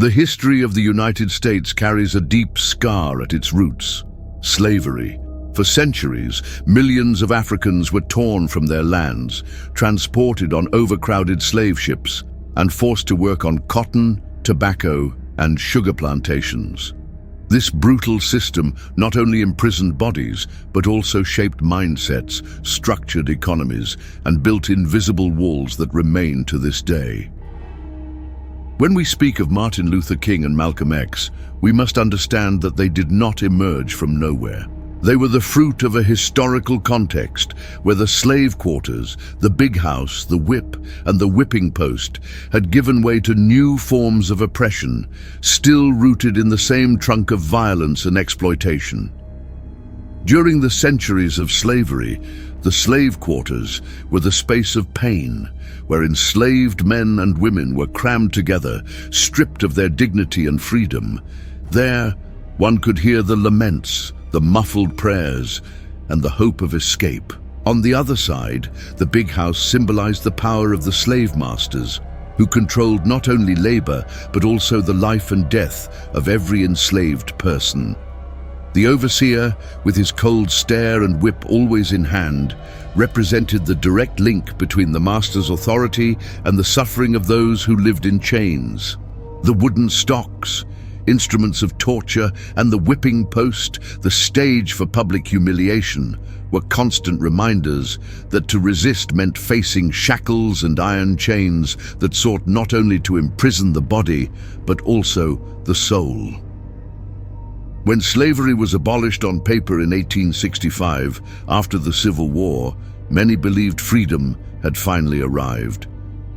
The history of the United States carries a deep scar at its roots: slavery. For centuries, millions of Africans were torn from their lands, transported on overcrowded slave ships, and forced to work on cotton, tobacco, and sugar plantations. This brutal system not only imprisoned bodies, but also shaped mindsets, structured economies, and built invisible walls that remain to this day. When we speak of Martin Luther King and Malcolm X, we must understand that they did not emerge from nowhere. They were the fruit of a historical context where the slave quarters, the big house, the whip, and the whipping post had given way to new forms of oppression, still rooted in the same trunk of violence and exploitation. During the centuries of slavery, the slave quarters were the space of pain, where enslaved men and women were crammed together, stripped of their dignity and freedom. There, one could hear the laments, the muffled prayers, and the hope of escape. On the other side, the big house symbolized the power of the slave masters, who controlled not only labor, but also the life and death of every enslaved person. The overseer, with his cold stare and whip always in hand, represented the direct link between the master's authority and the suffering of those who lived in chains. The wooden stocks, instruments of torture, and the whipping post, the stage for public humiliation, were constant reminders that to resist meant facing shackles and iron chains that sought not only to imprison the body, but also the soul. When slavery was abolished on paper in 1865, after the Civil War, many believed freedom had finally arrived.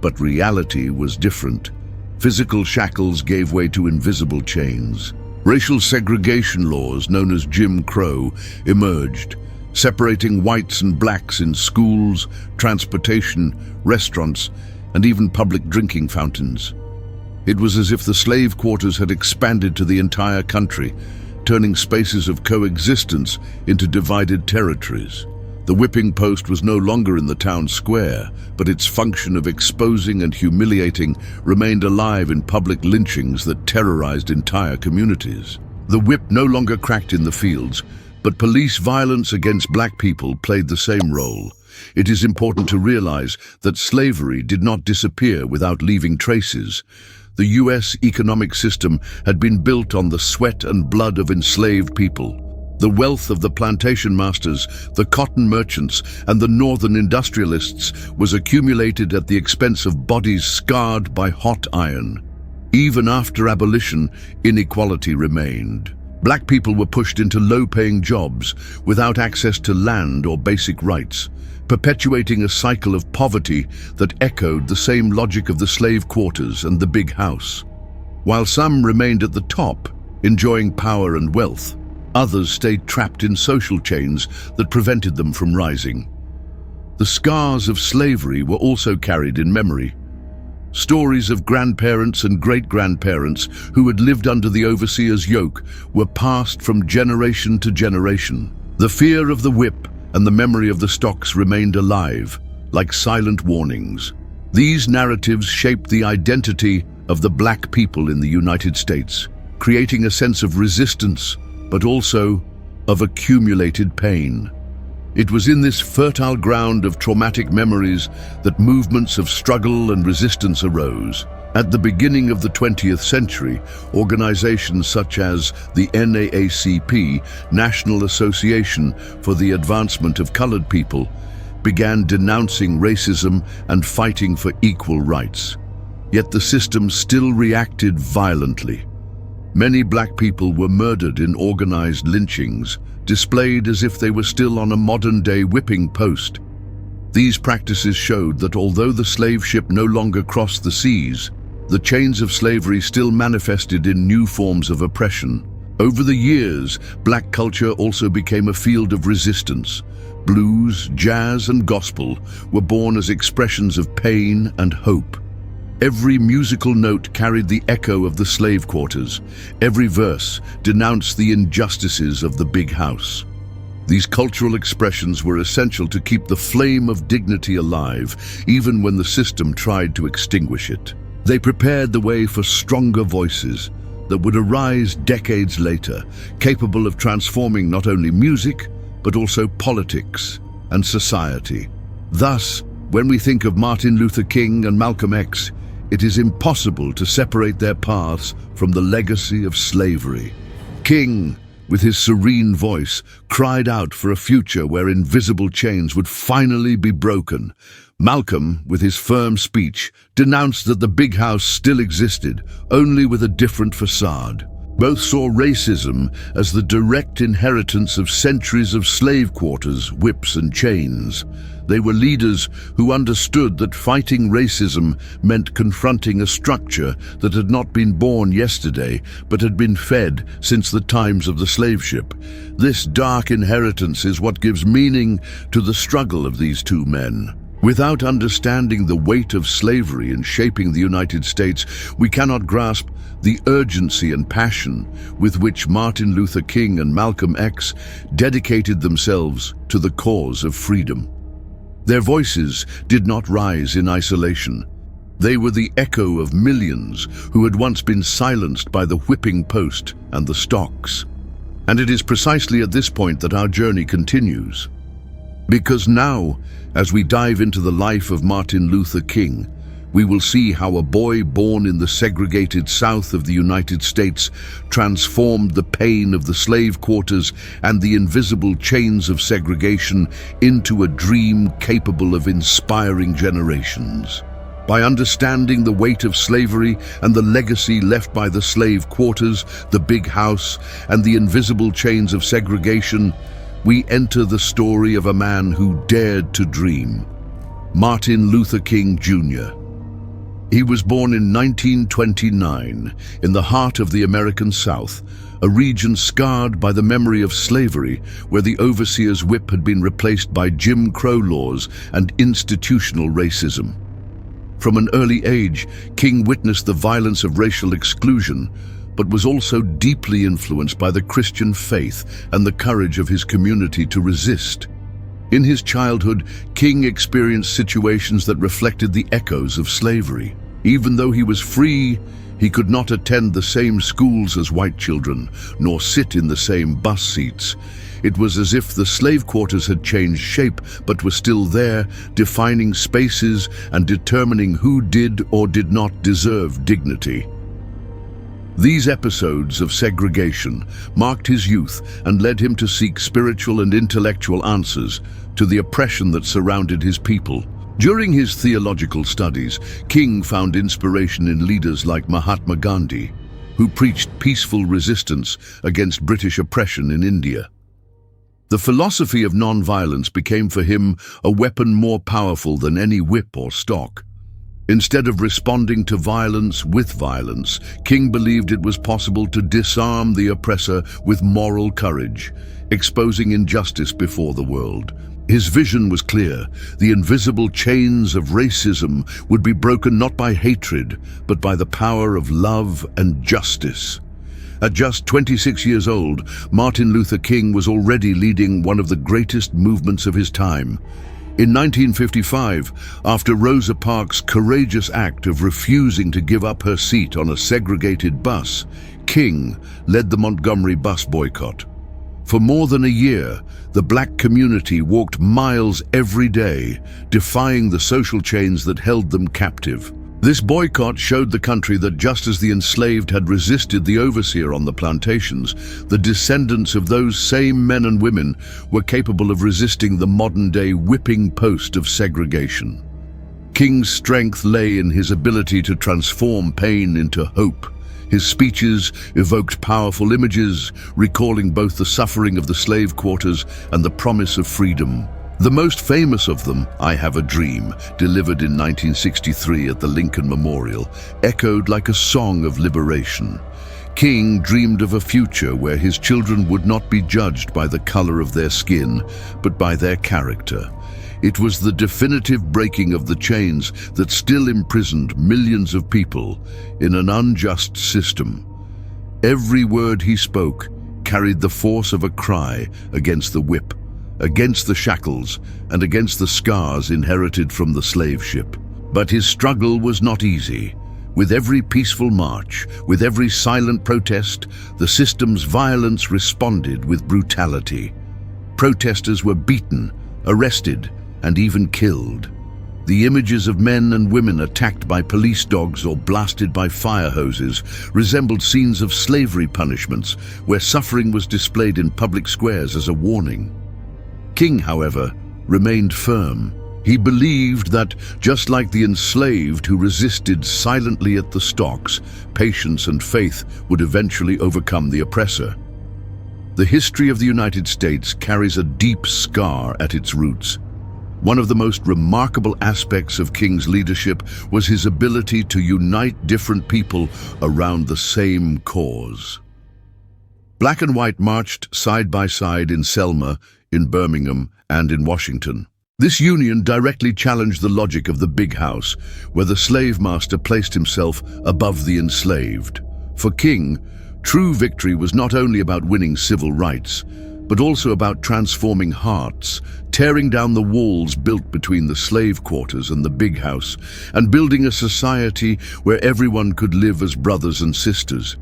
But reality was different. Physical shackles gave way to invisible chains. Racial segregation laws, known as Jim Crow, emerged, separating whites and blacks in schools, transportation, restaurants, and even public drinking fountains. It was as if the slave quarters had expanded to the entire country, turning spaces of coexistence into divided territories. The whipping post was no longer in the town square, but its function of exposing and humiliating remained alive in public lynchings that terrorized entire communities. The whip no longer cracked in the fields, but police violence against black people played the same role. It is important to realize that slavery did not disappear without leaving traces. The U.S. economic system had been built on the sweat and blood of enslaved people. The wealth of the plantation masters, the cotton merchants, and the northern industrialists was accumulated at the expense of bodies scarred by hot iron. Even after abolition, inequality remained. Black people were pushed into low-paying jobs without access to land or basic rights, perpetuating a cycle of poverty that echoed the same logic of the slave quarters and the big house. While some remained at the top, enjoying power and wealth, others stayed trapped in social chains that prevented them from rising. The scars of slavery were also carried in memory. Stories of grandparents and great-grandparents who had lived under the overseer's yoke were passed from generation to generation. The fear of the whip and the memory of the stocks remained alive, like silent warnings. These narratives shaped the identity of the black people in the United States, creating a sense of resistance, but also of accumulated pain. It was in this fertile ground of traumatic memories that movements of struggle and resistance arose. At the beginning of the 20th century, organizations such as the NAACP, National Association for the Advancement of Colored People, began denouncing racism and fighting for equal rights. Yet the system still reacted violently. Many black people were murdered in organized lynchings, displayed as if they were still on a modern-day whipping post. These practices showed that although the slave ship no longer crossed the seas, the chains of slavery still manifested in new forms of oppression. Over the years, black culture also became a field of resistance. Blues, jazz, and gospel were born as expressions of pain and hope. Every musical note carried the echo of the slave quarters. Every verse denounced the injustices of the big house. These cultural expressions were essential to keep the flame of dignity alive, even when the system tried to extinguish it. They prepared the way for stronger voices that would arise decades later, capable of transforming not only music, but also politics and society. Thus, when we think of Martin Luther King and Malcolm X, it is impossible to separate their paths from the legacy of slavery. King, with his serene voice, cried out for a future where invisible chains would finally be broken. Malcolm, with his firm speech, denounced that the big house still existed, only with a different facade. Both saw racism as the direct inheritance of centuries of slave quarters, whips and chains. They were leaders who understood that fighting racism meant confronting a structure that had not been born yesterday, but had been fed since the times of the slave ship. This dark inheritance is what gives meaning to the struggle of these two men. Without understanding the weight of slavery in shaping the United States, we cannot grasp the urgency and passion with which Martin Luther King and Malcolm X dedicated themselves to the cause of freedom. Their voices did not rise in isolation. They were the echo of millions who had once been silenced by the whipping post and the stocks. And it is precisely at this point that our journey continues. Because now, as we dive into the life of Martin Luther King, we will see how a boy born in the segregated South of the United States transformed the pain of the slave quarters and the invisible chains of segregation into a dream capable of inspiring generations. By understanding the weight of slavery and the legacy left by the slave quarters, the big house, and the invisible chains of segregation, we enter the story of a man who dared to dream, Martin Luther King Jr. He was born in 1929 in the heart of the American South, a region scarred by the memory of slavery, where the overseer's whip had been replaced by Jim Crow laws and institutional racism. From an early age, King witnessed the violence of racial exclusion, but was also deeply influenced by the Christian faith and the courage of his community to resist. In his childhood, King experienced situations that reflected the echoes of slavery. Even though he was free, he could not attend the same schools as white children, nor sit in the same bus seats. It was as if the slave quarters had changed shape, but were still there, defining spaces and determining who did or did not deserve dignity. These episodes of segregation marked his youth and led him to seek spiritual and intellectual answers to the oppression that surrounded his people. During his theological studies, King found inspiration in leaders like Mahatma Gandhi, who preached peaceful resistance against British oppression in India. The philosophy of nonviolence became for him a weapon more powerful than any whip or stock. Instead of responding to violence with violence, King believed it was possible to disarm the oppressor with moral courage, exposing injustice before the world. His vision was clear. The invisible chains of racism would be broken not by hatred, but by the power of love and justice. At just 26 years old, Martin Luther King was already leading one of the greatest movements of his time. In 1955, after Rosa Parks' courageous act of refusing to give up her seat on a segregated bus, King led the Montgomery bus boycott. For more than a year, the black community walked miles every day, defying the social chains that held them captive. This boycott showed the country that just as the enslaved had resisted the overseer on the plantations, the descendants of those same men and women were capable of resisting the modern-day whipping post of segregation. King's strength lay in his ability to transform pain into hope. His speeches evoked powerful images, recalling both the suffering of the slave quarters and the promise of freedom. The most famous of them, "I Have a Dream," delivered in 1963 at the Lincoln Memorial, echoed like a song of liberation. King dreamed of a future where his children would not be judged by the color of their skin, but by their character. It was the definitive breaking of the chains that still imprisoned millions of people in an unjust system. Every word he spoke carried the force of a cry against the whip, against the shackles, and against the scars inherited from the slave ship. But his struggle was not easy. With every peaceful march, with every silent protest, the system's violence responded with brutality. Protesters were beaten, arrested, and even killed. The images of men and women attacked by police dogs or blasted by fire hoses resembled scenes of slavery punishments, where suffering was displayed in public squares as a warning. King, however, remained firm. He believed that, just like the enslaved who resisted silently at the stocks, patience and faith would eventually overcome the oppressor. The history of the United States carries a deep scar at its roots. One of the most remarkable aspects of King's leadership was his ability to unite different people around the same cause. Black and white marched side by side in Selma, in Birmingham, and in Washington. This union directly challenged the logic of the big house, where the slave master placed himself above the enslaved. For King, true victory was not only about winning civil rights, but also about transforming hearts, tearing down the walls built between the slave quarters and the big house, and building a society where everyone could live as brothers and sisters.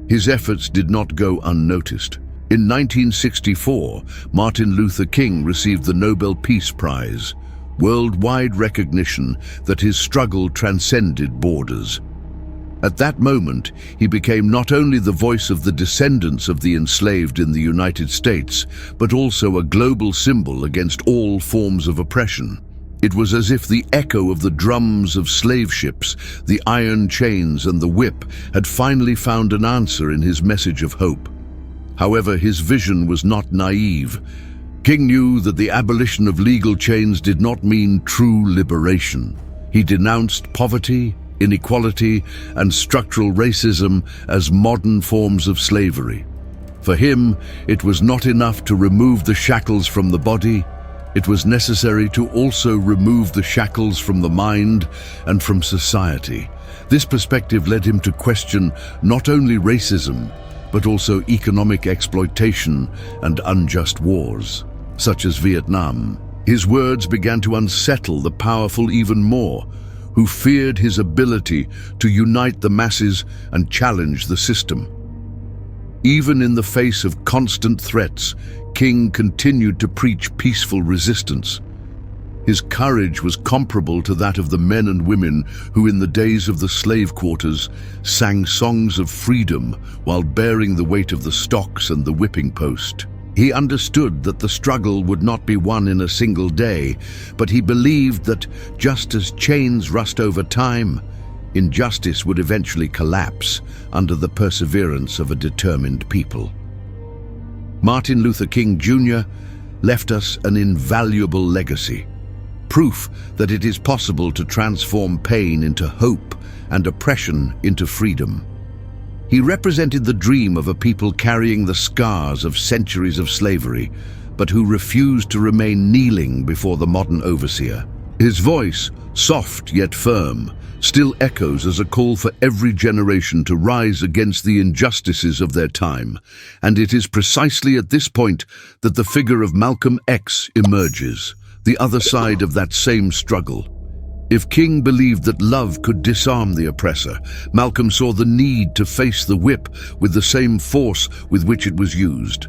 His efforts did not go unnoticed. In 1964, Martin Luther King received the Nobel Peace Prize, worldwide recognition that his struggle transcended borders. At that moment, he became not only the voice of the descendants of the enslaved in the United States, but also a global symbol against all forms of oppression. It was as if the echo of the drums of slave ships, the iron chains and the whip had finally found an answer in his message of hope. However, his vision was not naive. King knew that the abolition of legal chains did not mean true liberation. He denounced poverty, inequality, and structural racism as modern forms of slavery. For him, it was not enough to remove the shackles from the body. It was necessary to also remove the shackles from the mind and from society. This perspective led him to question not only racism, but also economic exploitation and unjust wars, such as Vietnam. His words began to unsettle the powerful even more, who feared his ability to unite the masses and challenge the system. Even in the face of constant threats, King continued to preach peaceful resistance. His courage was comparable to that of the men and women who in the days of the slave quarters sang songs of freedom while bearing the weight of the stocks and the whipping post. He understood that the struggle would not be won in a single day, but he believed that just as chains rust over time, injustice would eventually collapse under the perseverance of a determined people. Martin Luther King Jr. left us an invaluable legacy. Proof that it is possible to transform pain into hope and oppression into freedom. He represented the dream of a people carrying the scars of centuries of slavery, but who refused to remain kneeling before the modern overseer. His voice, soft yet firm, still echoes as a call for every generation to rise against the injustices of their time, and it is precisely at this point that the figure of Malcolm X emerges, the other side of that same struggle. If King believed that love could disarm the oppressor, Malcolm saw the need to face the whip with the same force with which it was used.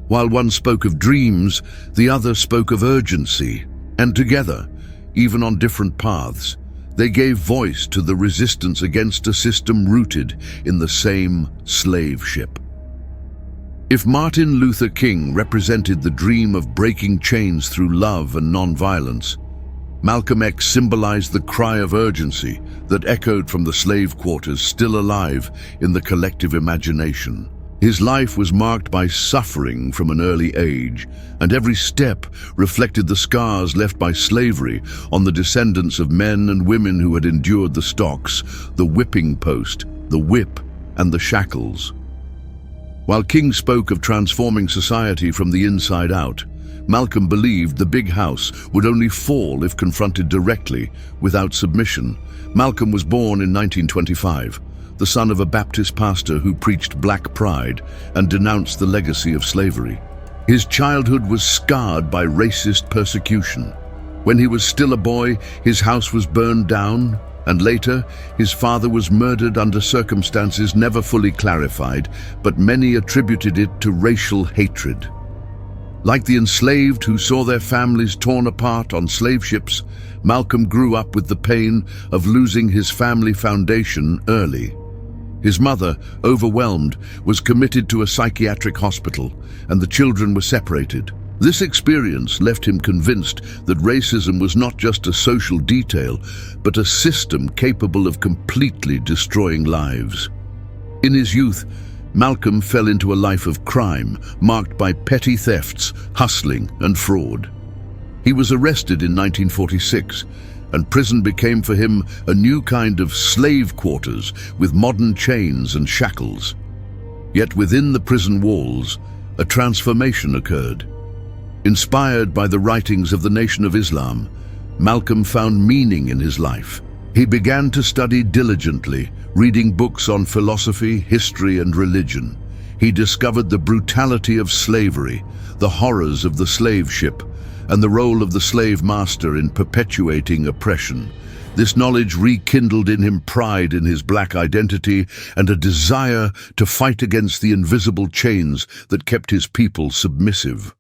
While one spoke of dreams, the other spoke of urgency, and together, even on different paths, they gave voice to the resistance against a system rooted in the same slave ship. If Martin Luther King represented the dream of breaking chains through love and nonviolence, Malcolm X symbolized the cry of urgency that echoed from the slave quarters, still alive in the collective imagination. His life was marked by suffering from an early age, and every step reflected the scars left by slavery on the descendants of men and women who had endured the stocks, the whipping post, the whip, and the shackles. While King spoke of transforming society from the inside out, Malcolm believed the big house would only fall if confronted directly, without submission. Malcolm was born in 1925, the son of a Baptist pastor who preached black pride and denounced the legacy of slavery. His childhood was scarred by racist persecution. When he was still a boy, his house was burned down, And later, his father was murdered under circumstances never fully clarified, but many attributed it to racial hatred. Like the enslaved who saw their families torn apart on slave ships, Malcolm grew up with the pain of losing his family foundation early. His mother, overwhelmed, was committed to a psychiatric hospital, and the children were separated. This experience left him convinced that racism was not just a social detail, but a system capable of completely destroying lives. In his youth, Malcolm fell into a life of crime, marked by petty thefts, hustling, and fraud. He was arrested in 1946, and prison became for him a new kind of slave quarters with modern chains and shackles. Yet within the prison walls, a transformation occurred. Inspired by the writings of the Nation of Islam, Malcolm found meaning in his life. He began to study diligently, reading books on philosophy, history, and religion. He discovered the brutality of slavery, the horrors of the slave ship, and the role of the slave master in perpetuating oppression. This knowledge rekindled in him pride in his black identity and a desire to fight against the invisible chains that kept his people submissive.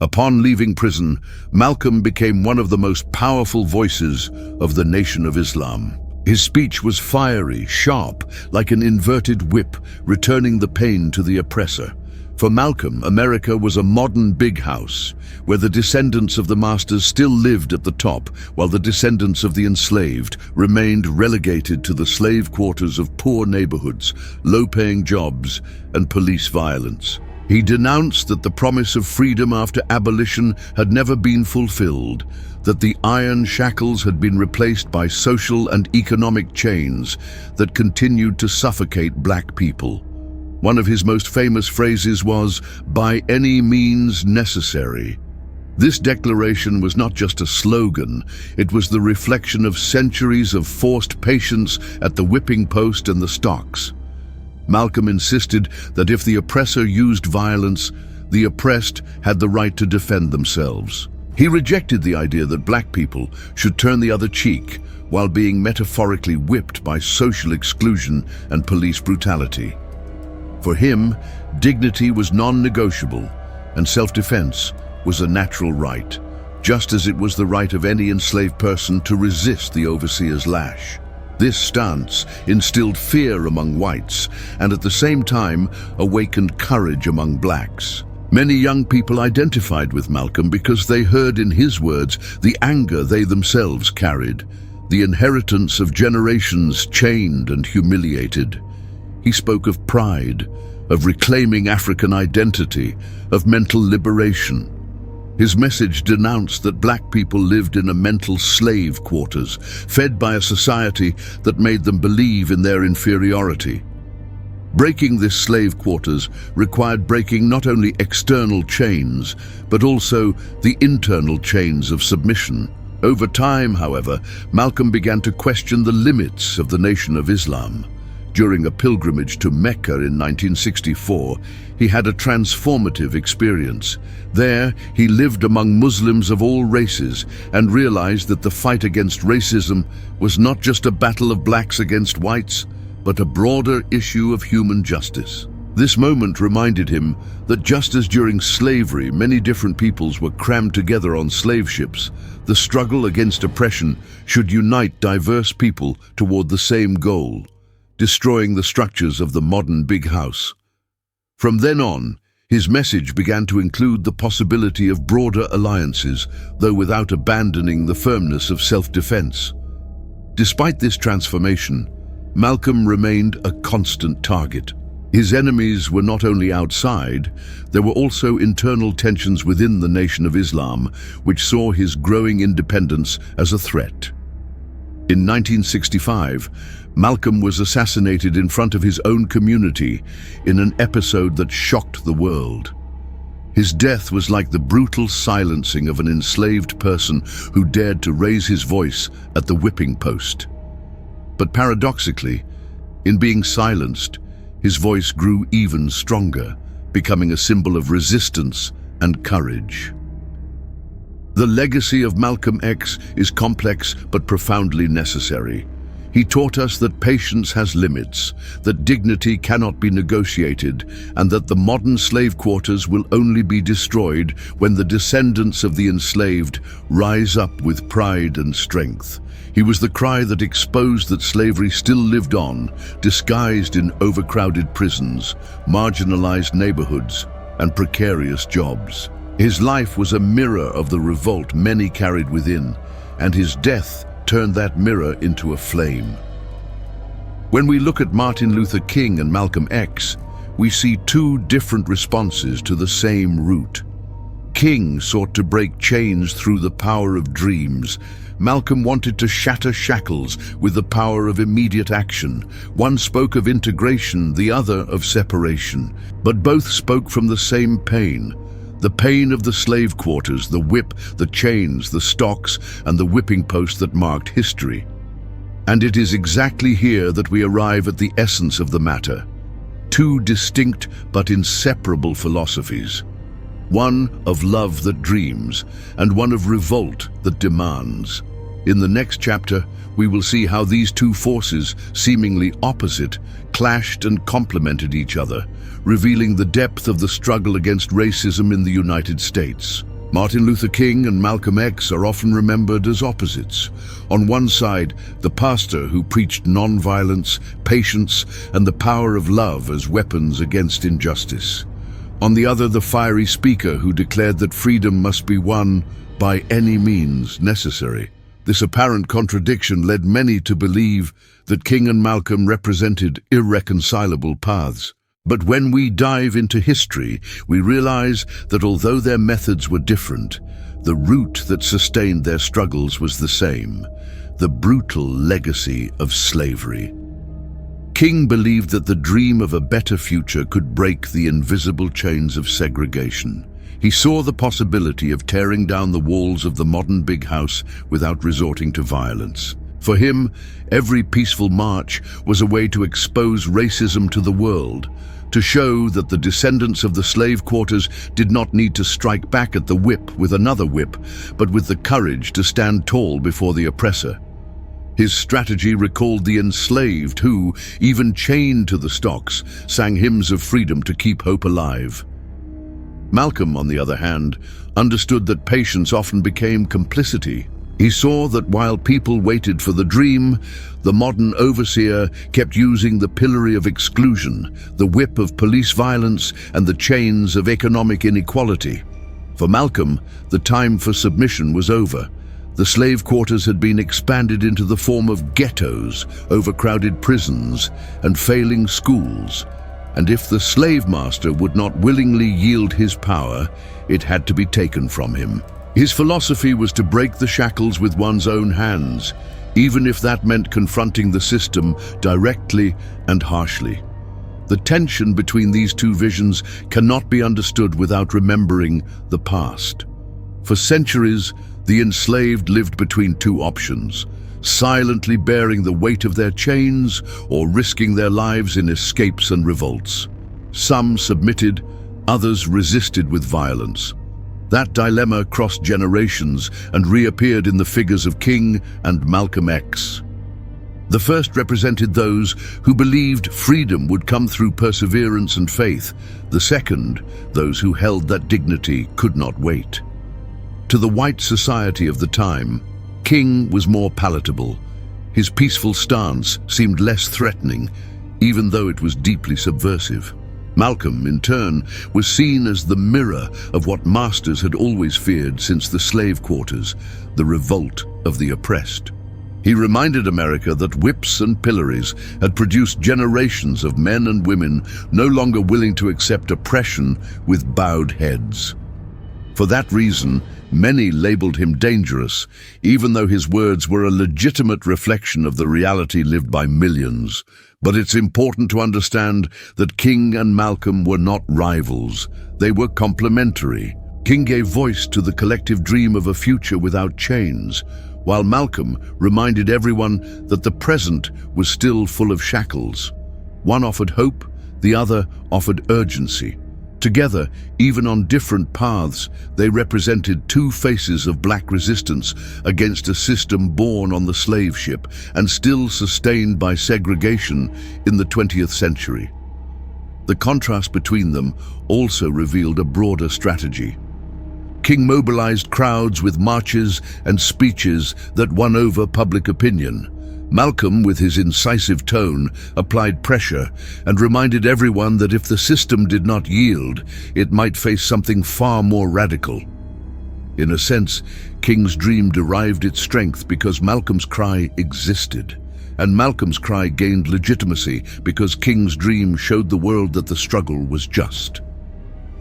Upon leaving prison, Malcolm became one of the most powerful voices of the Nation of Islam. His speech was fiery, sharp, like an inverted whip, returning the pain to the oppressor. For Malcolm, America was a modern big house, where the descendants of the masters still lived at the top, while the descendants of the enslaved remained relegated to the slave quarters of poor neighborhoods, low-paying jobs, and police violence. He denounced that the promise of freedom after abolition had never been fulfilled, that the iron shackles had been replaced by social and economic chains that continued to suffocate black people. One of his most famous phrases was, "By any means necessary." This declaration was not just a slogan, it was the reflection of centuries of forced patience at the whipping post and the stocks. Malcolm insisted that if the oppressor used violence, the oppressed had the right to defend themselves. He rejected the idea that black people should turn the other cheek while being metaphorically whipped by social exclusion and police brutality. For him, dignity was non-negotiable, and self-defense was a natural right, just as it was the right of any enslaved person to resist the overseer's lash. This stance instilled fear among whites and at the same time awakened courage among blacks. Many young people identified with Malcolm because they heard in his words the anger they themselves carried, the inheritance of generations chained and humiliated. He spoke of pride, of reclaiming African identity, of mental liberation. His message denounced that black people lived in a mental slave quarters, fed by a society that made them believe in their inferiority. Breaking this slave quarters required breaking not only external chains, but also the internal chains of submission. Over time, however, Malcolm began to question the limits of the Nation of Islam. During a pilgrimage to Mecca in 1964, he had a transformative experience. There, he lived among Muslims of all races and realized that the fight against racism was not just a battle of blacks against whites, but a broader issue of human justice. This moment reminded him that just as during slavery many different peoples were crammed together on slave ships, the struggle against oppression should unite diverse people toward the same goal: destroying the structures of the modern big house. From then on, his message began to include the possibility of broader alliances, though without abandoning the firmness of self-defense. Despite this transformation, Malcolm remained a constant target. His enemies were not only outside, there were also internal tensions within the Nation of Islam, which saw his growing independence as a threat. In 1965, Malcolm was assassinated in front of his own community in an episode that shocked the world. His death was like the brutal silencing of an enslaved person who dared to raise his voice at the whipping post. But paradoxically, in being silenced, his voice grew even stronger, becoming a symbol of resistance and courage. The legacy of Malcolm X is complex but profoundly necessary. He taught us that patience has limits, that dignity cannot be negotiated, and that the modern slave quarters will only be destroyed when the descendants of the enslaved rise up with pride and strength. He was the cry that exposed that slavery still lived on, disguised in overcrowded prisons, marginalized neighborhoods, and precarious jobs. His life was a mirror of the revolt many carried within, and his death turned that mirror into a flame. When we look at Martin Luther King and Malcolm X, we see two different responses to the same root. King sought to break chains through the power of dreams. Malcolm wanted to shatter shackles with the power of immediate action. One spoke of integration, the other of separation. But both spoke from the same pain. The pain of the slave quarters, the whip, the chains, the stocks, and the whipping post that marked history. And it is exactly here that we arrive at the essence of the matter. Two distinct but inseparable philosophies. One of love that dreams, and one of revolt that demands. In the next chapter, we will see how these two forces, seemingly opposite, clashed and complemented each other, revealing the depth of the struggle against racism in the United States. Martin Luther King and Malcolm X are often remembered as opposites. On one side, the pastor who preached nonviolence, patience, and the power of love as weapons against injustice. On the other, the fiery speaker who declared that freedom must be won by any means necessary. This apparent contradiction led many to believe that King and Malcolm represented irreconcilable paths. But when we dive into history, we realize that although their methods were different, the root that sustained their struggles was the same: the brutal legacy of slavery. King believed that the dream of a better future could break the invisible chains of segregation. He saw the possibility of tearing down the walls of the modern big house without resorting to violence. For him, every peaceful march was a way to expose racism to the world, to show that the descendants of the slave quarters did not need to strike back at the whip with another whip, but with the courage to stand tall before the oppressor. His strategy recalled the enslaved who, even chained to the stocks, sang hymns of freedom to keep hope alive. Malcolm, on the other hand, understood that patience often became complicity. He saw that while people waited for the dream, the modern overseer kept using the pillory of exclusion, the whip of police violence, and the chains of economic inequality. For Malcolm, the time for submission was over. The slave quarters had been expanded into the form of ghettos, overcrowded prisons, and failing schools. And if the slave master would not willingly yield his power, it had to be taken from him. His philosophy was to break the shackles with one's own hands, even if that meant confronting the system directly and harshly. The tension between these two visions cannot be understood without remembering the past. For centuries, the enslaved lived between two options: silently bearing the weight of their chains or risking their lives in escapes and revolts. Some submitted, others resisted with violence. That dilemma crossed generations and reappeared in the figures of King and Malcolm X. The first represented those who believed freedom would come through perseverance and faith. The second, those who held that dignity could not wait. To the white society of the time, King was more palatable. His peaceful stance seemed less threatening, even though it was deeply subversive. Malcolm, in turn, was seen as the mirror of what masters had always feared since the slave quarters, the revolt of the oppressed. He reminded America that whips and pillories had produced generations of men and women no longer willing to accept oppression with bowed heads. For that reason, many labeled him dangerous, even though his words were a legitimate reflection of the reality lived by millions. But it's important to understand that King and Malcolm were not rivals. They were complementary. King gave voice to the collective dream of a future without chains, while Malcolm reminded everyone that the present was still full of shackles. One offered hope, the other offered urgency. Together, even on different paths, they represented two faces of black resistance against a system born on the slave ship and still sustained by segregation in the 20th century. The contrast between them also revealed a broader strategy. King mobilized crowds with marches and speeches that won over public opinion. Malcolm, with his incisive tone, applied pressure and reminded everyone that if the system did not yield, it might face something far more radical. In a sense, King's dream derived its strength because Malcolm's cry existed, and Malcolm's cry gained legitimacy because King's dream showed the world that the struggle was just.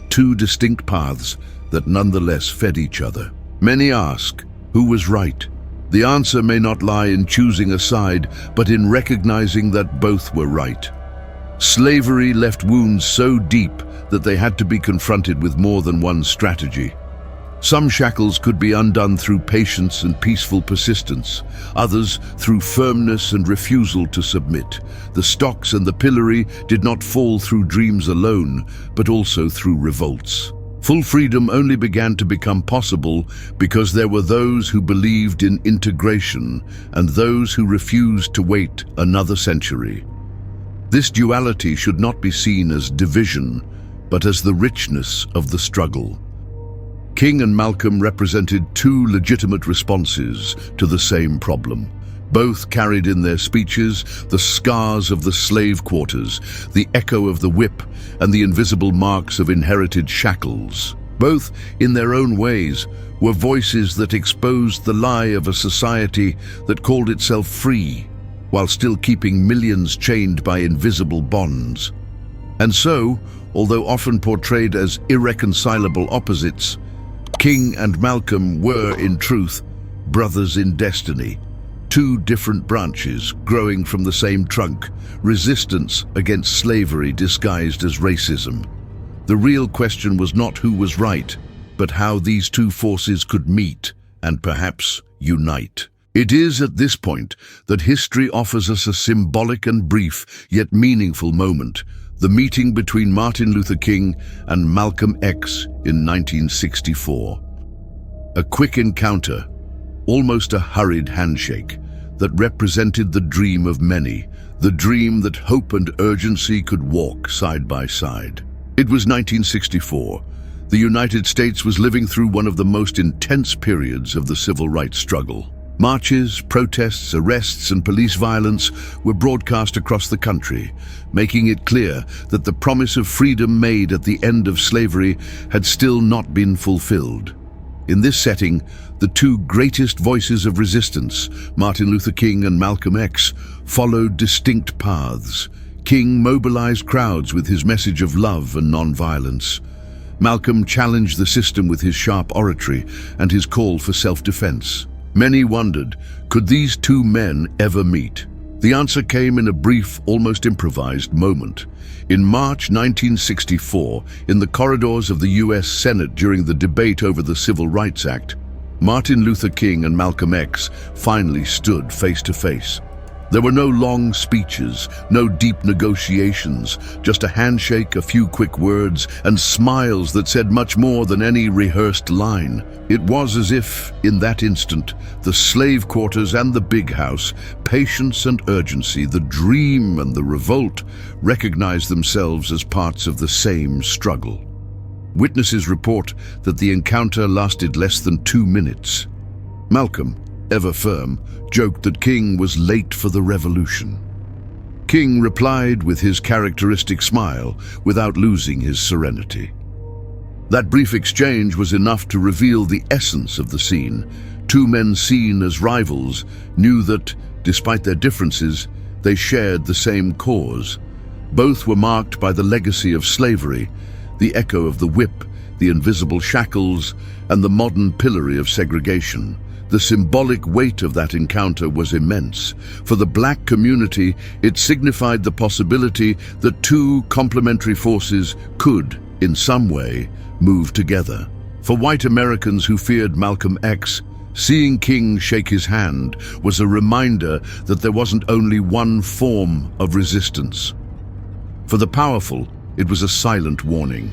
Two distinct paths that nonetheless fed each other. Many ask, who was right? The answer may not lie in choosing a side, but in recognizing that both were right. Slavery left wounds so deep that they had to be confronted with more than one strategy. Some shackles could be undone through patience and peaceful persistence, others through firmness and refusal to submit. The stocks and the pillory did not fall through dreams alone, but also through revolts. Full freedom only began to become possible because there were those who believed in integration and those who refused to wait another century. This duality should not be seen as division, but as the richness of the struggle. King and Malcolm represented two legitimate responses to the same problem. Both carried in their speeches the scars of the slave quarters, the echo of the whip, and the invisible marks of inherited shackles. Both, in their own ways, were voices that exposed the lie of a society that called itself free, while still keeping millions chained by invisible bonds. And so, although often portrayed as irreconcilable opposites, King and Malcolm were, in truth, brothers in destiny. Two different branches growing from the same trunk, resistance against slavery disguised as racism. The real question was not who was right, but how these two forces could meet and perhaps unite. It is at this point that history offers us a symbolic and brief yet meaningful moment, the meeting between Martin Luther King and Malcolm X in 1964. A quick encounter, almost a hurried handshake, that represented the dream of many, the dream that hope and urgency could walk side by side. It was 1964. The United States was living through one of the most intense periods of the civil rights struggle. Marches, protests, arrests, and police violence were broadcast across the country, making it clear that the promise of freedom made at the end of slavery had still not been fulfilled. In this setting, the two greatest voices of resistance, Martin Luther King and Malcolm X, followed distinct paths. King mobilized crowds with his message of love and nonviolence. Malcolm challenged the system with his sharp oratory and his call for self-defense. Many wondered, could these two men ever meet? The answer came in a brief, almost improvised moment. In March 1964, in the corridors of the U.S. Senate during the debate over the Civil Rights Act, Martin Luther King and Malcolm X finally stood face to face. There were no long speeches, no deep negotiations, just a handshake, a few quick words, and smiles that said much more than any rehearsed line. It was as if, in that instant, the slave quarters and the big house, patience and urgency, the dream and the revolt, recognized themselves as parts of the same struggle. Witnesses report that the encounter lasted less than 2 minutes. Malcolm, ever firm, joked that King was late for the revolution. King replied with his characteristic smile without losing his serenity. That brief exchange was enough to reveal the essence of the scene. Two men seen as rivals knew that, despite their differences, they shared the same cause. Both were marked by the legacy of slavery, the echo of the whip, the invisible shackles, and the modern pillory of segregation. The symbolic weight of that encounter was immense. For the black community, it signified the possibility that two complementary forces could, in some way, move together. For white Americans who feared Malcolm X, seeing King shake his hand was a reminder that there wasn't only one form of resistance. For the powerful, it was a silent warning.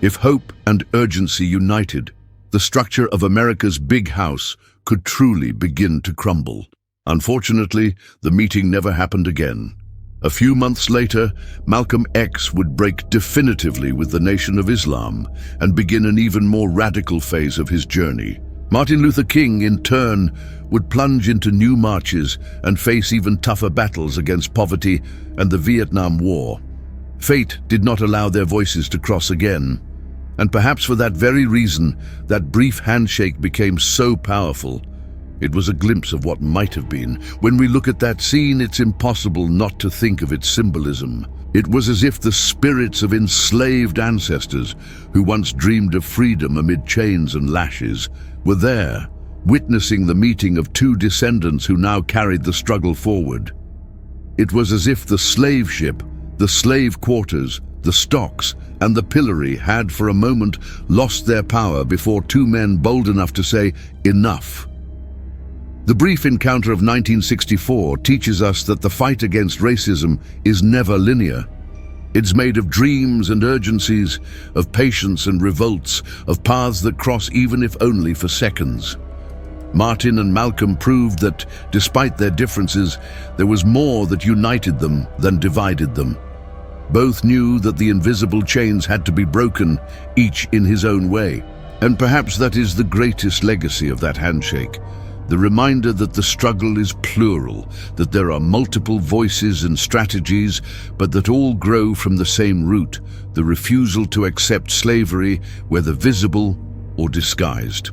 If hope and urgency united, the structure of America's big house could truly begin to crumble. Unfortunately, the meeting never happened again. A few months later, Malcolm X would break definitively with the Nation of Islam and begin an even more radical phase of his journey. Martin Luther King, in turn, would plunge into new marches and face even tougher battles against poverty and the Vietnam War. Fate did not allow their voices to cross again, and perhaps for that very reason, that brief handshake became so powerful. It was a glimpse of what might have been. When we look at that scene, it's impossible not to think of its symbolism. It was as if the spirits of enslaved ancestors, who once dreamed of freedom amid chains and lashes, were there, witnessing the meeting of two descendants who now carried the struggle forward. It was as if the slave ship, the slave quarters, the stocks, and the pillory had for a moment lost their power before two men bold enough to say, "Enough." The brief encounter of 1964 teaches us that the fight against racism is never linear. It's made of dreams and urgencies, of patience and revolts, of paths that cross even if only for seconds. Martin and Malcolm proved that, despite their differences, there was more that united them than divided them. Both knew that the invisible chains had to be broken, each in his own way. And perhaps that is the greatest legacy of that handshake. The reminder that the struggle is plural, that there are multiple voices and strategies, but that all grow from the same root, the refusal to accept slavery, whether visible or disguised.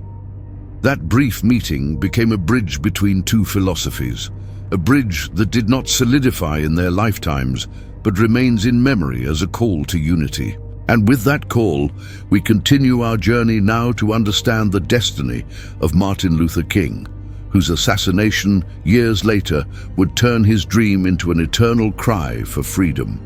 That brief meeting became a bridge between two philosophies, a bridge that did not solidify in their lifetimes, but remains in memory as a call to unity. And with that call, we continue our journey now to understand the destiny of Martin Luther King, whose assassination years later would turn his dream into an eternal cry for freedom.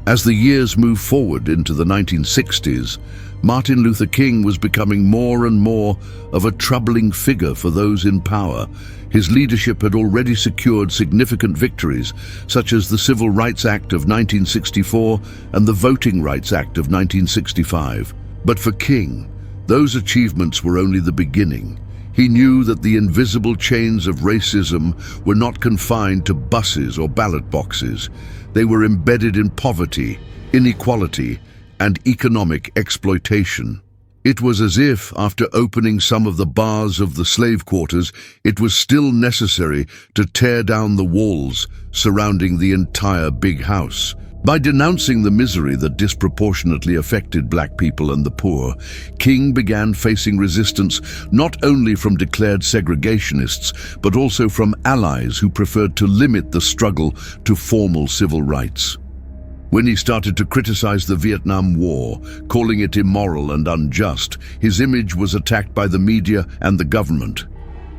As the years moved forward into the 1960s, Martin Luther King was becoming more and more of a troubling figure for those in power. His leadership had already secured significant victories, such as the Civil Rights Act of 1964 and the Voting Rights Act of 1965. But for King, those achievements were only the beginning. He knew that the invisible chains of racism were not confined to buses or ballot boxes. They were embedded in poverty, inequality, and economic exploitation. It was as if, after opening some of the bars of the slave quarters, it was still necessary to tear down the walls surrounding the entire big house. By denouncing the misery that disproportionately affected black people and the poor, King began facing resistance not only from declared segregationists, but also from allies who preferred to limit the struggle to formal civil rights. When he started to criticize the Vietnam War, calling it immoral and unjust, his image was attacked by the media and the government.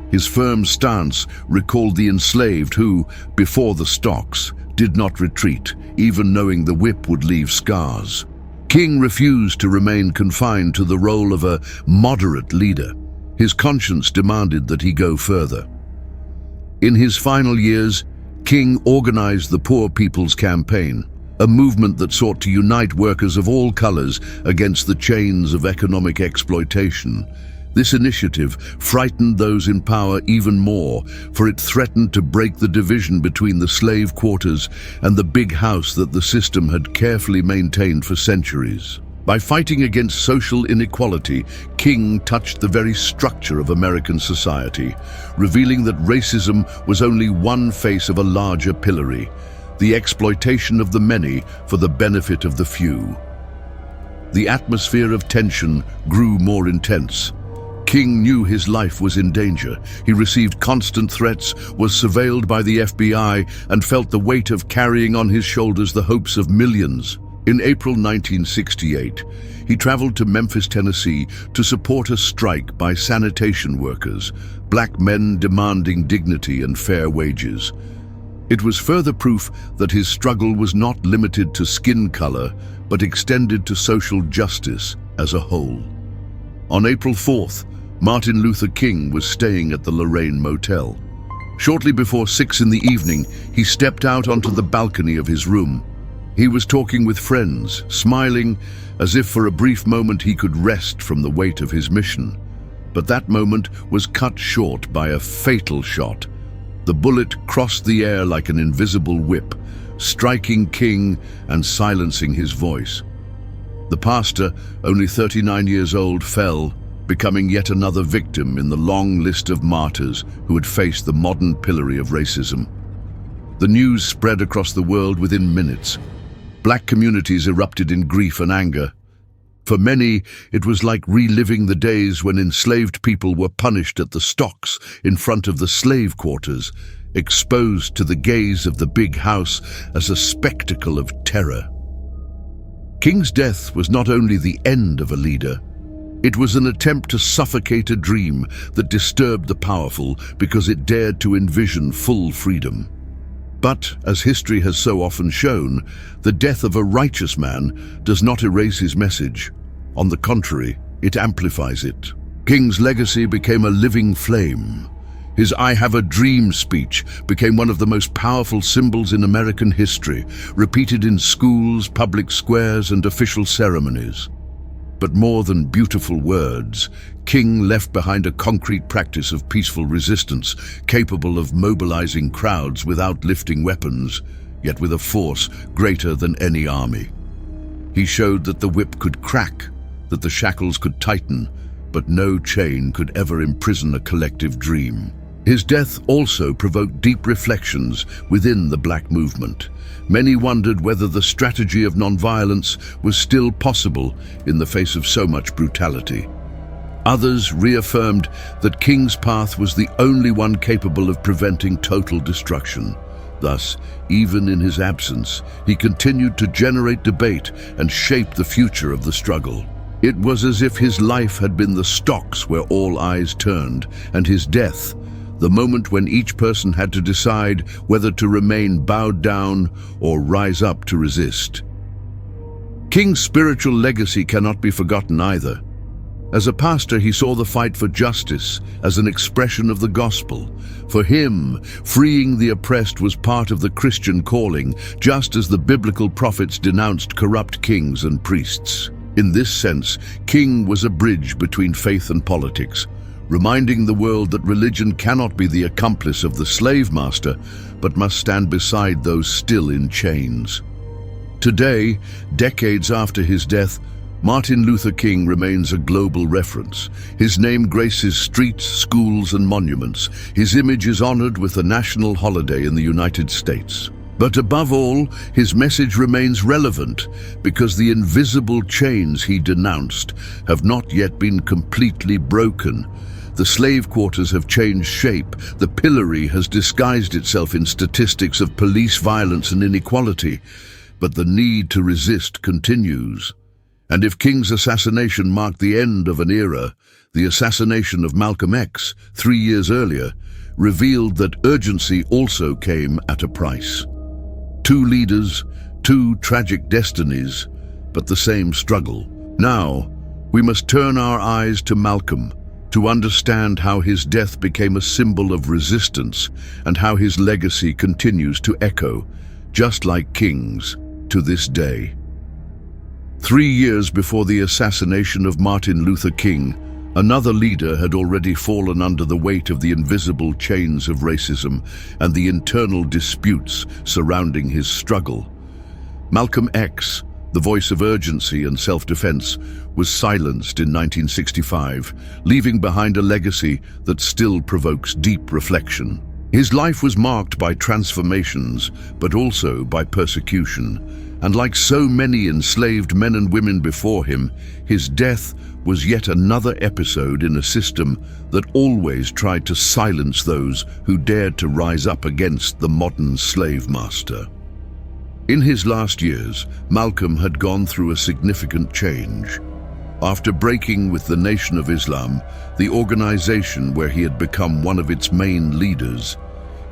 His firm stance recalled the enslaved who, before the stocks, did not retreat, even knowing the whip would leave scars. King refused to remain confined to the role of a moderate leader. His conscience demanded that he go further. In his final years, King organized the Poor People's Campaign, a movement that sought to unite workers of all colors against the chains of economic exploitation. This initiative frightened those in power even more, for it threatened to break the division between the slave quarters and the big house that the system had carefully maintained for centuries. By fighting against social inequality, King touched the very structure of American society, revealing that racism was only one face of a larger pillory, the exploitation of the many for the benefit of the few. The atmosphere of tension grew more intense. King knew his life was in danger. He received constant threats, was surveilled by the FBI, and felt the weight of carrying on his shoulders the hopes of millions. In April 1968, he traveled to Memphis, Tennessee, to support a strike by sanitation workers, black men demanding dignity and fair wages. It was further proof that his struggle was not limited to skin color, but extended to social justice as a whole. On April 4th, Martin Luther King was staying at the Lorraine Motel. Shortly before 6 in the evening, he stepped out onto the balcony of his room. He was talking with friends, smiling as if for a brief moment he could rest from the weight of his mission. But that moment was cut short by a fatal shot. The bullet crossed the air like an invisible whip, striking King and silencing his voice. The pastor, only 39 years old, fell, becoming yet another victim in the long list of martyrs who had faced the modern pillory of racism. The news spread across the world within minutes. Black communities erupted in grief and anger. For many, it was like reliving the days when enslaved people were punished at the stocks in front of the slave quarters, exposed to the gaze of the big house as a spectacle of terror. King's death was not only the end of a leader, it was an attempt to suffocate a dream that disturbed the powerful because it dared to envision full freedom. But, as history has so often shown, the death of a righteous man does not erase his message. On the contrary, it amplifies it. King's legacy became a living flame. His "I have a dream" speech became one of the most powerful symbols in American history, repeated in schools, public squares, and official ceremonies. But more than beautiful words, King left behind a concrete practice of peaceful resistance, capable of mobilizing crowds without lifting weapons, yet with a force greater than any army. He showed that the whip could crack, that the shackles could tighten, but no chain could ever imprison a collective dream. His death also provoked deep reflections within the Black movement. Many wondered whether the strategy of nonviolence was still possible in the face of so much brutality. Others reaffirmed that King's path was the only one capable of preventing total destruction. Thus, even in his absence, he continued to generate debate and shape the future of the struggle. It was as if his life had been the stocks where all eyes turned, and his death, the moment when each person had to decide whether to remain bowed down or rise up to resist. King's spiritual legacy cannot be forgotten either. As a pastor, he saw the fight for justice as an expression of the gospel. For him, freeing the oppressed was part of the Christian calling, just as the biblical prophets denounced corrupt kings and priests. In this sense, King was a bridge between faith and politics, reminding the world that religion cannot be the accomplice of the slave master, but must stand beside those still in chains. Today, decades after his death, Martin Luther King remains a global reference. His name graces streets, schools, and monuments. His image is honored with a national holiday in the United States. But above all, his message remains relevant because the invisible chains he denounced have not yet been completely broken. The slave quarters have changed shape. The pillory has disguised itself in statistics of police violence and inequality. But the need to resist continues. And if King's assassination marked the end of an era, the assassination of Malcolm X 3 years earlier revealed that urgency also came at a price. 2 leaders, 2 tragic destinies, but the same struggle. Now, we must turn our eyes to Malcolm, to understand how his death became a symbol of resistance and how his legacy continues to echo, just like King's, to this day. 3 years before the assassination of Martin Luther King, another leader had already fallen under the weight of the invisible chains of racism and the internal disputes surrounding his struggle. Malcolm X, the voice of urgency and self-defense, was silenced in 1965, leaving behind a legacy that still provokes deep reflection. His life was marked by transformations, but also by persecution. And like so many enslaved men and women before him, his death was yet another episode in a system that always tried to silence those who dared to rise up against the modern slave master. In his last years, Malcolm had gone through a significant change. After breaking with the Nation of Islam, the organization where he had become one of its main leaders,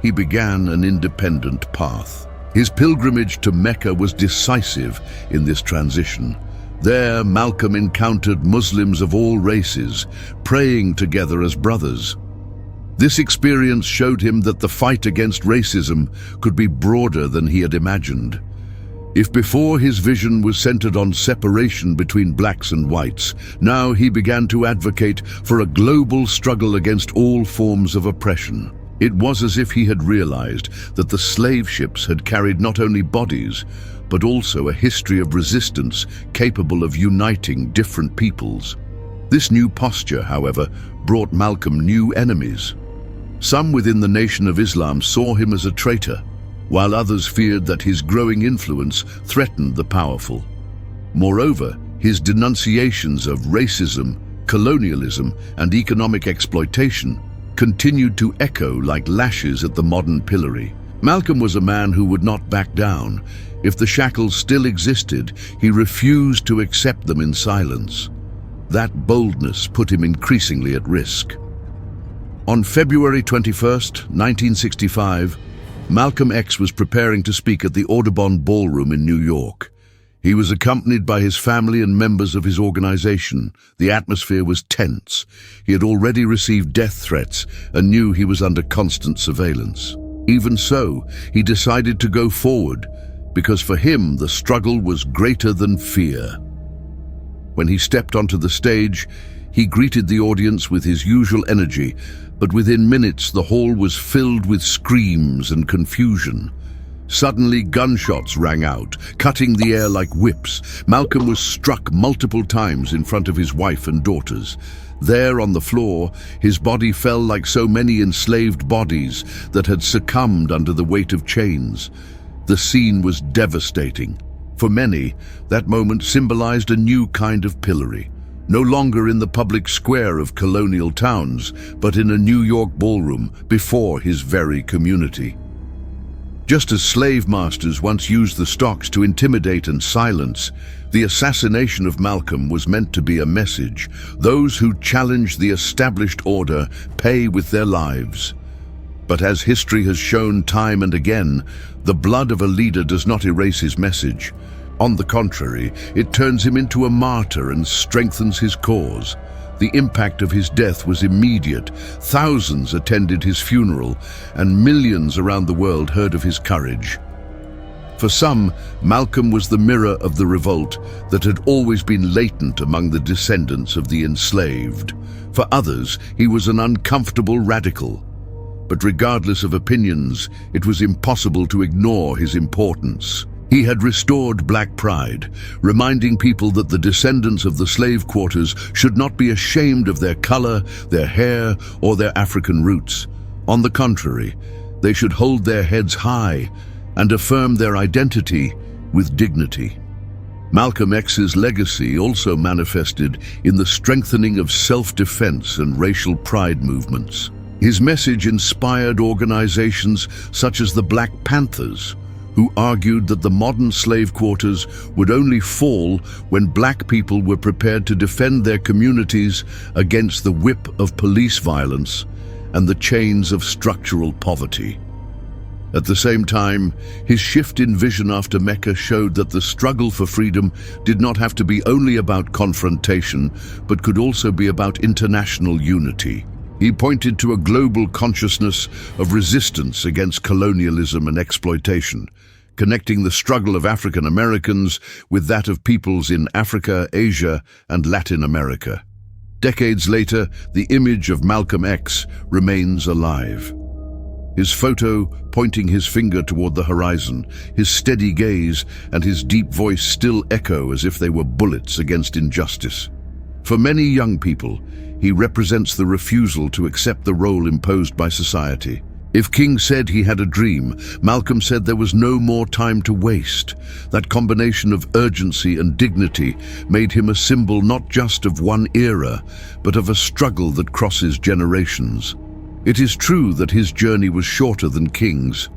he began an independent path. His pilgrimage to Mecca was decisive in this transition. There, Malcolm encountered Muslims of all races, praying together as brothers. This experience showed him that the fight against racism could be broader than he had imagined. If before his vision was centered on separation between blacks and whites, now he began to advocate for a global struggle against all forms of oppression. It was as if he had realized that the slave ships had carried not only bodies, but also a history of resistance capable of uniting different peoples. This new posture, however, brought Malcolm new enemies. Some within the Nation of Islam saw him as a traitor, while others feared that his growing influence threatened the powerful. Moreover, his denunciations of racism, colonialism, and economic exploitation continued to echo like lashes at the modern pillory. Malcolm was a man who would not back down. If the shackles still existed, he refused to accept them in silence. That boldness put him increasingly at risk. On February 21st, 1965, Malcolm X was preparing to speak at the Audubon Ballroom in New York. He was accompanied by his family and members of his organization. The atmosphere was tense. He had already received death threats and knew he was under constant surveillance. Even so, he decided to go forward, because for him the struggle was greater than fear. When he stepped onto the stage, he greeted the audience with his usual energy, but within minutes the hall was filled with screams and confusion. Suddenly, gunshots rang out, cutting the air like whips. Malcolm was struck multiple times in front of his wife and daughters. There on the floor, his body fell like so many enslaved bodies that had succumbed under the weight of chains. The scene was devastating. For many, that moment symbolized a new kind of pillory. No longer in the public square of colonial towns, but in a New York ballroom before his very community. Just as slave masters once used the stocks to intimidate and silence, the assassination of Malcolm was meant to be a message. Those who challenge the established order pay with their lives. But as history has shown time and again, the blood of a leader does not erase his message. On the contrary, it turns him into a martyr and strengthens his cause. The impact of his death was immediate. Thousands attended his funeral, and millions around the world heard of his courage. For some, Malcolm was the mirror of the revolt that had always been latent among the descendants of the enslaved. For others, he was an uncomfortable radical. But regardless of opinions, it was impossible to ignore his importance. He had restored black pride, reminding people that the descendants of the slave quarters should not be ashamed of their color, their hair, or their African roots. On the contrary, they should hold their heads high and affirm their identity with dignity. Malcolm X's legacy also manifested in the strengthening of self-defense and racial pride movements. His message inspired organizations such as the Black Panthers, who argued that the modern slave quarters would only fall when black people were prepared to defend their communities against the whip of police violence and the chains of structural poverty. At the same time, his shift in vision after Mecca showed that the struggle for freedom did not have to be only about confrontation, but could also be about international unity. He pointed to a global consciousness of resistance against colonialism and exploitation, connecting the struggle of African Americans with that of peoples in Africa, Asia, and Latin America. Decades later, the image of Malcolm X remains alive. His photo, pointing his finger toward the horizon, his steady gaze and his deep voice still echo as if they were bullets against injustice. For many young people, he represents the refusal to accept the role imposed by society. If King said he had a dream, Malcolm said there was no more time to waste. That combination of urgency and dignity made him a symbol not just of one era, but of a struggle that crosses generations. It is true that his journey was shorter than King's.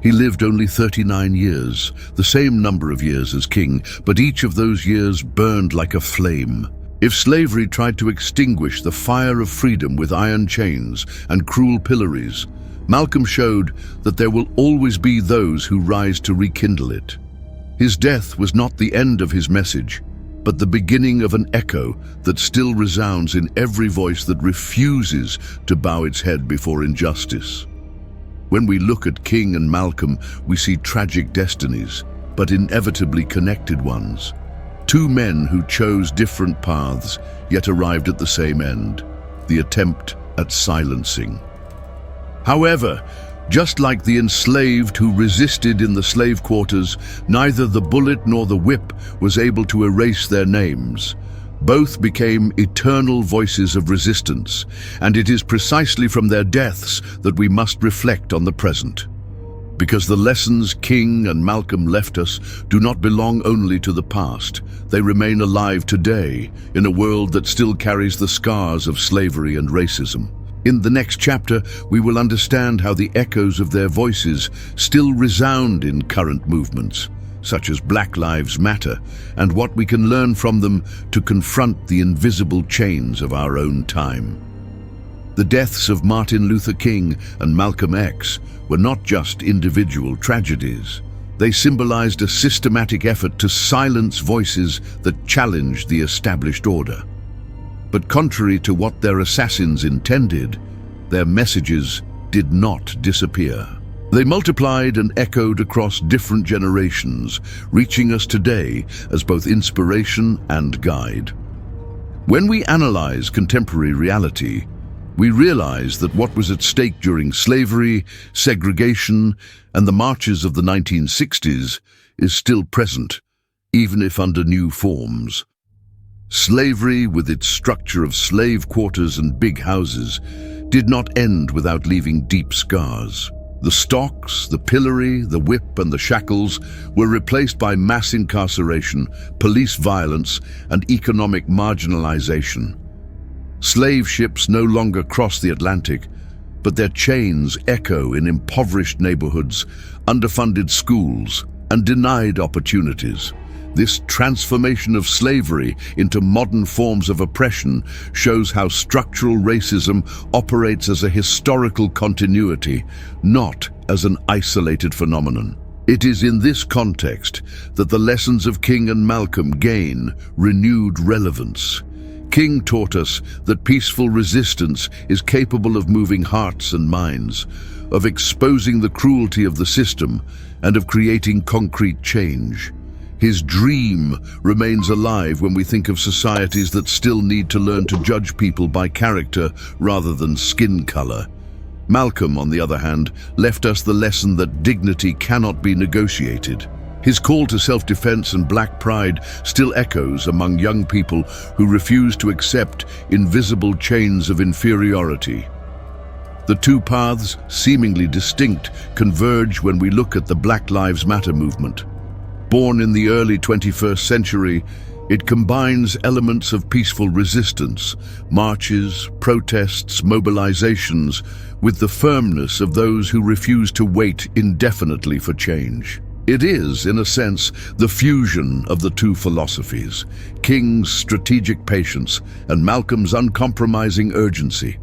He lived only 39 years, the same number of years as King, but each of those years burned like a flame. If slavery tried to extinguish the fire of freedom with iron chains and cruel pillories, Malcolm showed that there will always be those who rise to rekindle it. His death was not the end of his message, but the beginning of an echo that still resounds in every voice that refuses to bow its head before injustice. When we look at King and Malcolm, we see tragic destinies. but inevitably connected ones. Two men who chose different paths, yet arrived at the same end, the attempt at silencing. However, just like the enslaved who resisted in the slave quarters, neither the bullet nor the whip was able to erase their names. Both became eternal voices of resistance, and it is precisely from their deaths that we must reflect on the present. Because the lessons King and Malcolm left us do not belong only to the past, they remain alive today in a world that still carries the scars of slavery and racism. In the next chapter, we will understand how the echoes of their voices still resound in current movements, such as Black Lives Matter, and what we can learn from them to confront the invisible chains of our own time. The deaths of Martin Luther King and Malcolm X were not just individual tragedies. They symbolized a systematic effort to silence voices that challenged the established order. But contrary to what their assassins intended, their messages did not disappear. They multiplied and echoed across different generations, reaching us today as both inspiration and guide. When we analyze contemporary reality, we realize that what was at stake during slavery, segregation, and the marches of the 1960s is still present, even if under new forms. Slavery, with its structure of slave quarters and big houses, did not end without leaving deep scars. The stocks, the pillory, the whip, and the shackles were replaced by mass incarceration, police violence, and economic marginalization. Slave ships no longer cross the Atlantic, but their chains echo in impoverished neighborhoods, underfunded schools, and denied opportunities. This transformation of slavery into modern forms of oppression shows how structural racism operates as a historical continuity, not as an isolated phenomenon. It is in this context that the lessons of King and Malcolm gain renewed relevance. King taught us that peaceful resistance is capable of moving hearts and minds, of exposing the cruelty of the system, and of creating concrete change. His dream remains alive when we think of societies that still need to learn to judge people by character rather than skin color. Malcolm, on the other hand, left us the lesson that dignity cannot be negotiated. His call to self-defense and black pride still echoes among young people who refuse to accept invisible chains of inferiority. The two paths, seemingly distinct, converge when we look at the Black Lives Matter movement. Born in the early 21st century, it combines elements of peaceful resistance, marches, protests, mobilizations, with the firmness of those who refuse to wait indefinitely for change. It is, in a sense, the fusion of the two philosophies, King's strategic patience and Malcolm's uncompromising urgency.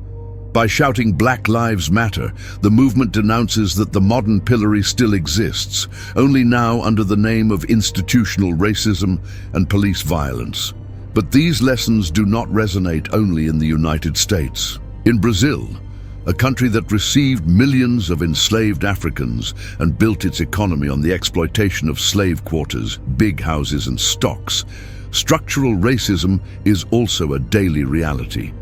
By shouting "Black Lives Matter," the movement denounces that the modern pillory still exists, only now under the name of institutional racism and police violence. But these lessons do not resonate only in the United States. In Brazil, a country that received millions of enslaved Africans and built its economy on the exploitation of slave quarters, big houses, and stocks, structural racism is also a daily reality.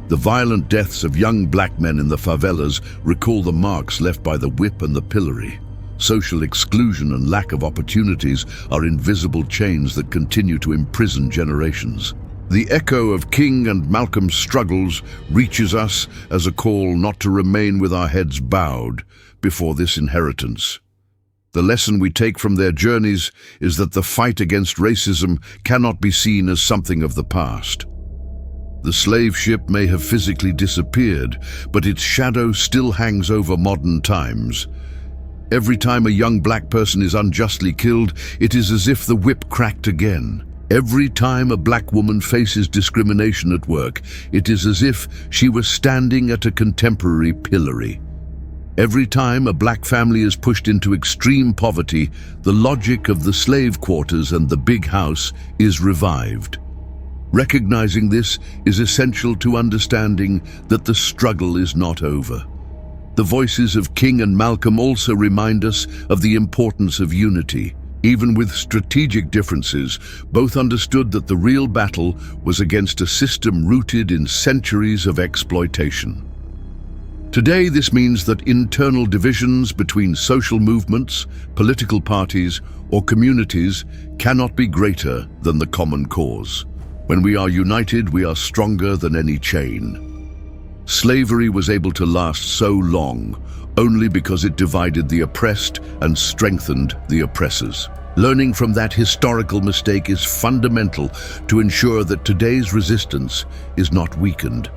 The violent deaths of young black men in the favelas recall the marks left by the whip and the pillory. Social exclusion and lack of opportunities are invisible chains that continue to imprison generations. The echo of King and Malcolm's struggles reaches us as a call not to remain with our heads bowed before this inheritance. The lesson we take from their journeys is that the fight against racism cannot be seen as something of the past. The slave ship may have physically disappeared, but its shadow still hangs over modern times. Every time a young black person is unjustly killed, it is as if the whip cracked again. Every time a black woman faces discrimination at work, it is as if she was standing at a contemporary pillory. Every time a black family is pushed into extreme poverty, the logic of the slave quarters and the big house is revived. Recognizing this is essential to understanding that the struggle is not over. The voices of King and Malcolm also remind us of the importance of unity. Even with strategic differences, both understood that the real battle was against a system rooted in centuries of exploitation. Today, this means that internal divisions between social movements, political parties, or communities cannot be greater than the common cause. When we are united, we are stronger than any chain. Slavery was able to last so long only because it divided the oppressed and strengthened the oppressors. Learning from that historical mistake is fundamental to ensure that today's resistance is not weakened.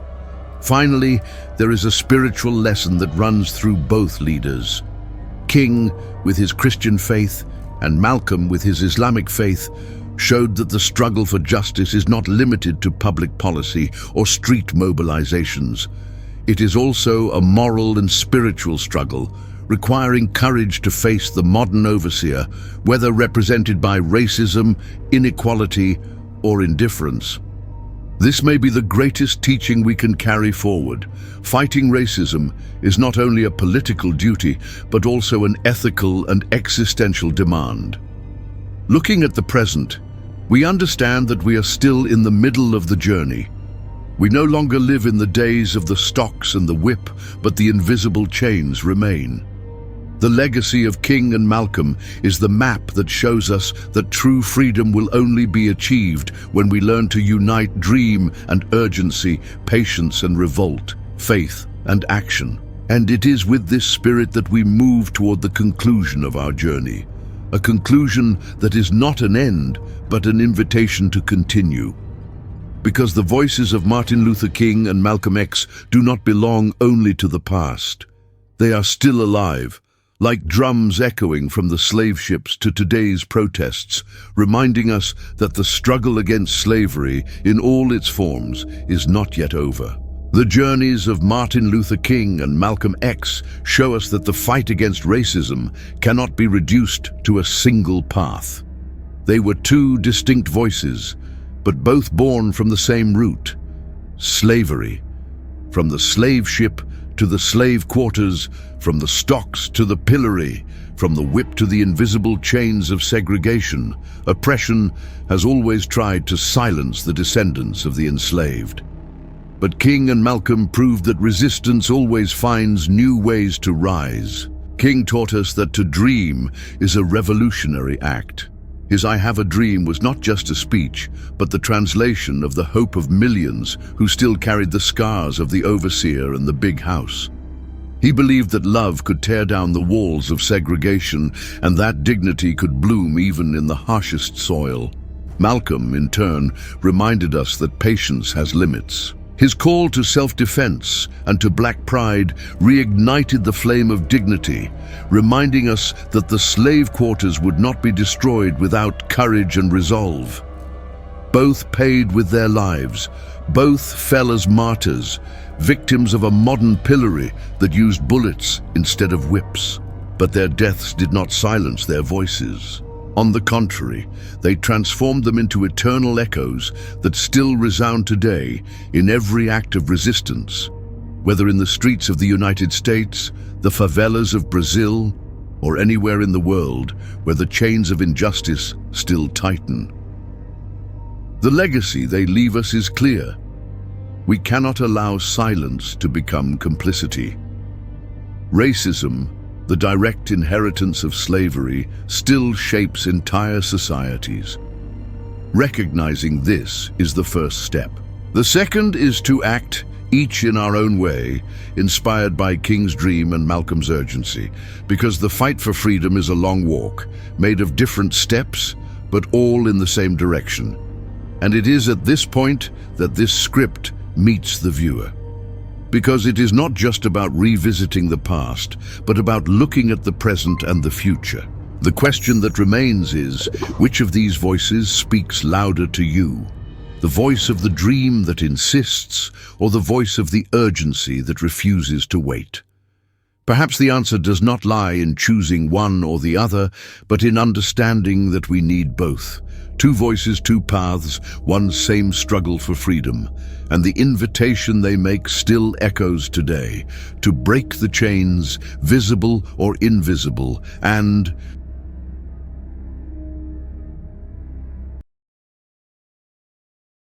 Finally, there is a spiritual lesson that runs through both leaders. King, with his Christian faith, and Malcolm, with his Islamic faith, showed that the struggle for justice is not limited to public policy or street mobilizations. It is also a moral and spiritual struggle, requiring courage to face the modern overseer, whether represented by racism, inequality, or indifference. This may be the greatest teaching we can carry forward. Fighting racism is not only a political duty, but also an ethical and existential demand. Looking at the present, we understand that we are still in the middle of the journey. We no longer live in the days of the stocks and the whip, but the invisible chains remain. The legacy of King and Malcolm is the map that shows us that true freedom will only be achieved when we learn to unite dream and urgency, patience and revolt, faith and action. And it is with this spirit that we move toward the conclusion of our journey. A conclusion that is not an end, but an invitation to continue. Because the voices of Martin Luther King and Malcolm X do not belong only to the past. They are still alive, like drums echoing from the slave ships to today's protests, reminding us that the struggle against slavery in all its forms is not yet over. The journeys of Martin Luther King and Malcolm X show us that the fight against racism cannot be reduced to a single path. They were two distinct voices, but both born from the same root: slavery. From the slave ship to the slave quarters, from the stocks to the pillory, from the whip to the invisible chains of segregation, oppression has always tried to silence the descendants of the enslaved. But King and Malcolm proved that resistance always finds new ways to rise. King taught us that to dream is a revolutionary act. His "I have a dream" was not just a speech, but the translation of the hope of millions who still carried the scars of the overseer and the big house. He believed that love could tear down the walls of segregation and that dignity could bloom even in the harshest soil. Malcolm, in turn, reminded us that patience has limits. His call to self-defense and to black pride reignited the flame of dignity, reminding us that the slave quarters would not be destroyed without courage and resolve. Both paid with their lives, both fell as martyrs, victims of a modern pillory that used bullets instead of whips. But their deaths did not silence their voices. On the contrary, they transformed them into eternal echoes that still resound today in every act of resistance, whether in the streets of the United States, the favelas of Brazil, or anywhere in the world where the chains of injustice still tighten. The legacy they leave us is clear. We cannot allow silence to become complicity. Racism, the direct inheritance of slavery, still shapes entire societies. Recognizing this is the first step. The second is to act, each in our own way, inspired by King's dream and Malcolm's urgency, because the fight for freedom is a long walk, made of different steps, but all in the same direction. And it is at this point that this script meets the viewer. Because it is not just about revisiting the past, but about looking at the present and the future. The question that remains is, which of these voices speaks louder to you? The voice of the dream that insists, or the voice of the urgency that refuses to wait? Perhaps the answer does not lie in choosing one or the other, but in understanding that we need both. Two voices, two paths, one same struggle for freedom. And the invitation they make still echoes today, to break the chains, visible or invisible, and